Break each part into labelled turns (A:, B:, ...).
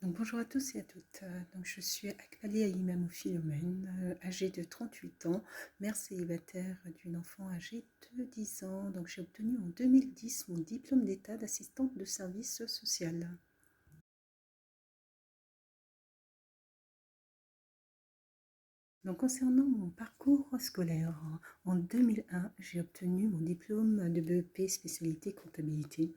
A: Donc, bonjour à tous et à toutes. Donc, je suis Akbali Aïmamou Philomène, âgée de 38 ans, mère célibataire d'une enfant âgée de 10 ans. Donc, j'ai obtenu en 2010 mon diplôme d'état d'assistante de service social. Donc, concernant mon parcours scolaire, en 2001, j'ai obtenu mon diplôme de BEP spécialité comptabilité.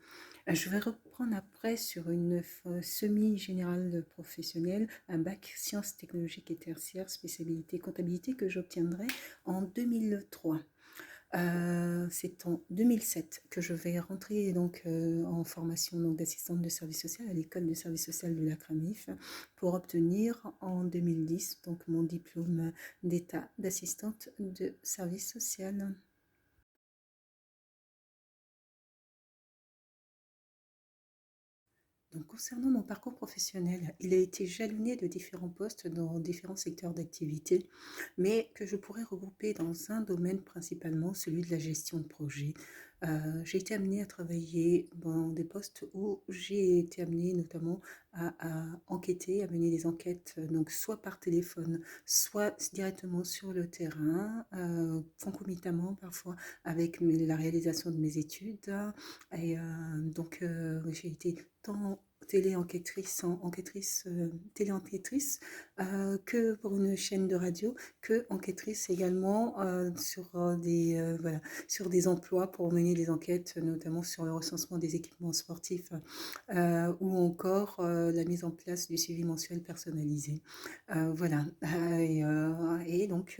A: Je vais reprendre après sur une semi-générale professionnelle, un bac sciences technologiques et tertiaires spécialité comptabilité que j'obtiendrai en 2003. C'est en 2007 que je vais rentrer donc en formation donc d'assistante de service social à l'école de service social de la CRAMIF pour obtenir en 2010 donc mon diplôme d'état d'assistante de service social. Donc, concernant mon parcours professionnel, il a été jalonné de différents postes dans différents secteurs d'activité, mais que je pourrais regrouper dans un domaine principalement, celui de la gestion de projet. J'ai été amenée à travailler dans des postes où j'ai été amenée notamment à enquêter, à mener des enquêtes, donc soit par téléphone, soit directement sur le terrain, concomitamment parfois avec la réalisation de mes études. Et j'ai été tant téléenquêtrice que pour une chaîne de radio, que enquêtrice également voilà, sur des emplois pour mener des enquêtes, notamment sur le recensement des équipements sportifs ou encore la mise en place du suivi mensuel personnalisé. Voilà. Et donc,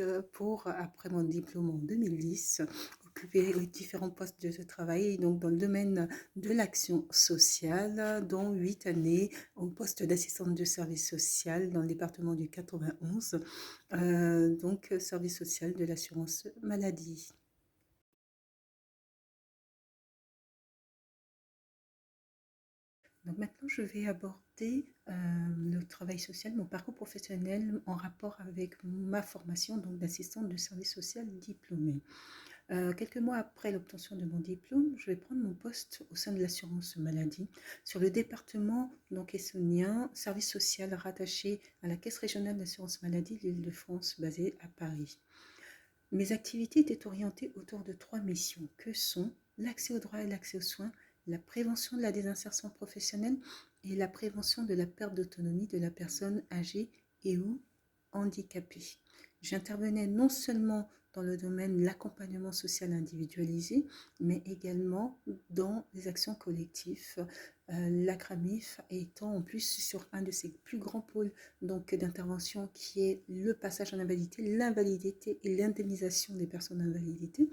A: après mon diplôme en 2010, occuper différents postes de travail donc dans le domaine de l'action sociale, dont 8 années au poste d'assistante de service social dans le département du 91, donc service social de l'assurance maladie. Donc maintenant, je vais aborder le travail social, mon parcours professionnel en rapport avec ma formation donc d'assistante de service social diplômée. Quelques mois après l'obtention de mon diplôme, je vais prendre mon poste au sein de l'assurance maladie sur le département donc essonien, service social rattaché à la Caisse régionale d'assurance maladie de l'Île-de-France basée à Paris. Mes activités étaient orientées autour de 3 missions que sont l'accès aux droits et l'accès aux soins, la prévention de la désinsertion professionnelle et la prévention de la perte d'autonomie de la personne âgée et ou handicapée. J'intervenais non seulement dans le domaine de l'accompagnement social individualisé, mais également dans les actions collectives. La CRAMIF étant en plus sur un de ses plus grands pôles donc d'intervention qui est le passage en invalidité, l'invalidité et l'indemnisation des personnes invalidées,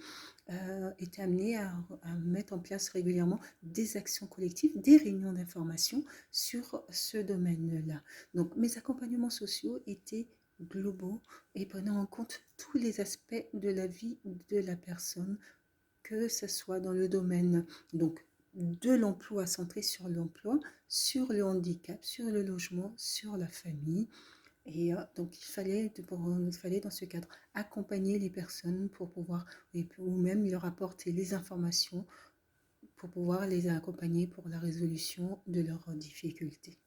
A: était amenée à mettre en place régulièrement des actions collectives, des réunions d'information sur ce domaine-là. Donc mes accompagnements sociaux étaient globaux et prenant en compte tous les aspects de la vie de la personne, que ce soit dans le domaine donc de l'emploi centré sur l'emploi, sur le handicap, sur le logement, sur la famille. Et donc il fallait dans ce cadre accompagner les personnes pour pouvoir, ou même leur apporter les informations pour pouvoir les accompagner pour la résolution de leurs difficultés.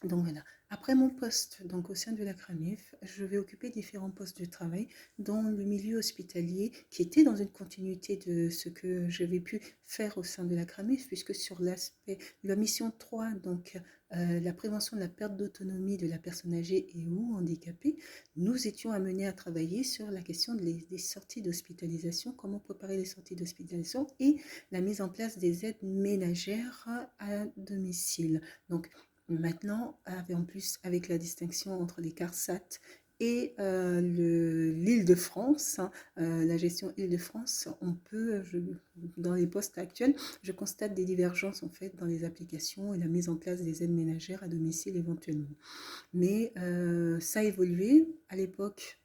A: Donc voilà. Après mon poste donc au sein de la CRAMIF, je vais occuper différents postes de travail dans le milieu hospitalier qui était dans une continuité de ce que j'avais pu faire au sein de la CRAMIF, puisque sur l'aspect, la mission 3, donc la prévention de la perte d'autonomie de la personne âgée et ou handicapée, nous étions amenés à travailler sur la question des sorties d'hospitalisation, comment préparer les sorties d'hospitalisation et la mise en place des aides ménagères à domicile. Donc, maintenant, en plus, avec la distinction entre les CARSAT et l'Île-de-France, la gestion Île-de-France, dans les postes actuels, je constate des divergences en fait dans les applications et la mise en place des aides ménagères à domicile éventuellement. Mais ça a évolué. À l'époque,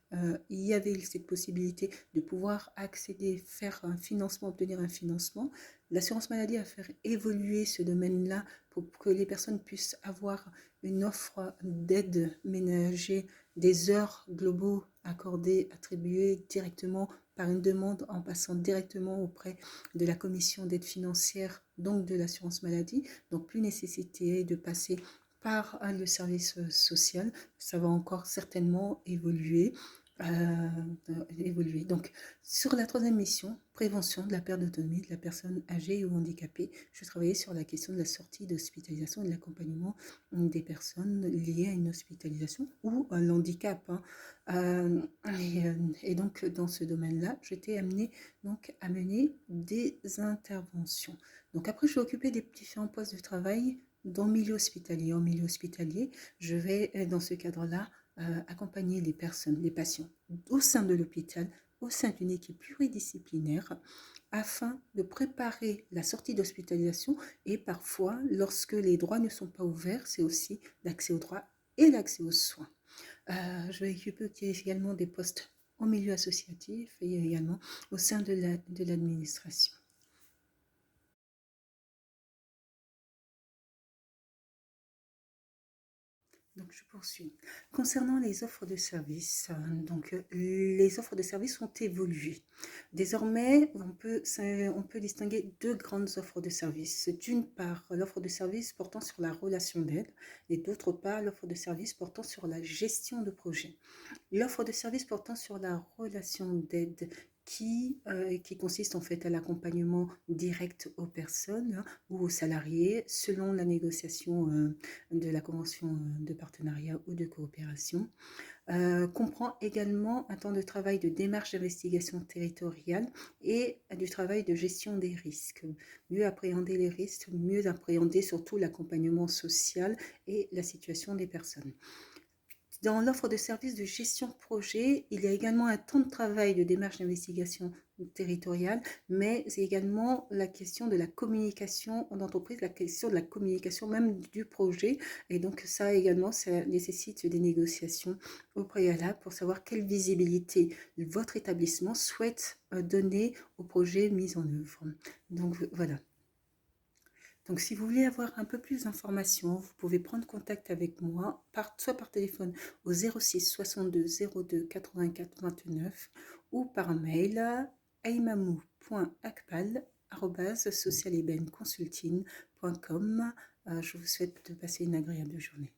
A: il y avait cette possibilité de pouvoir accéder, faire un financement, obtenir un financement. L'assurance maladie a fait évoluer ce domaine-là pour que les personnes puissent avoir une offre d'aide ménagère, des heures globaux accordées, attribuées directement par une demande en passant directement auprès de la commission d'aide financière, donc de l'assurance maladie. Donc plus nécessité de passer par le service social. Ça va encore certainement évoluer. Donc, sur la troisième mission, prévention de la perte d'autonomie de la personne âgée ou handicapée, je travaillais sur la question de la sortie d'hospitalisation et de l'accompagnement des personnes liées à une hospitalisation ou à l'handicap, hein. Et donc, dans ce domaine-là, j'étais amenée donc, à mener des interventions. Donc, après, je suis occupée des différents postes de travail dans le milieu hospitalier. En milieu hospitalier, je vais, dans ce cadre-là, accompagner les personnes, les patients au sein de l'hôpital, au sein d'une équipe pluridisciplinaire, afin de préparer la sortie d'hospitalisation et parfois, lorsque les droits ne sont pas ouverts, c'est aussi l'accès aux droits et l'accès aux soins. Je vais occuper également des postes au milieu associatif et également au sein de l'administration. Donc, je poursuis. Concernant les offres de services, les offres de services ont évolué. Désormais, on peut distinguer deux grandes offres de services. D'une part, l'offre de services portant sur la relation d'aide et d'autre part, l'offre de services portant sur la gestion de projet. L'offre de service portant sur la relation d'aide qui consiste en fait à l'accompagnement direct aux personnes, hein, ou aux salariés selon la négociation de la convention de partenariat ou de coopération, comprend également un temps de travail de démarche d'investigation territoriale et du travail de gestion des risques. Mieux appréhender les risques, mieux appréhender surtout l'accompagnement social et la situation des personnes. Dans l'offre de services de gestion de projet, il y a également un temps de travail de démarche d'investigation territoriale, mais c'est également la question de la communication en entreprise, la question de la communication même du projet. Et donc ça également, ça nécessite des négociations au préalable pour savoir quelle visibilité votre établissement souhaite donner au projet mis en œuvre. Donc voilà. Donc, si vous voulez avoir un peu plus d'informations, vous pouvez prendre contact avec moi, soit par téléphone au 06 62 02 84 29 ou par mail à aimamou.akpal@socialebenconsulting.com. Je vous souhaite de passer une agréable journée.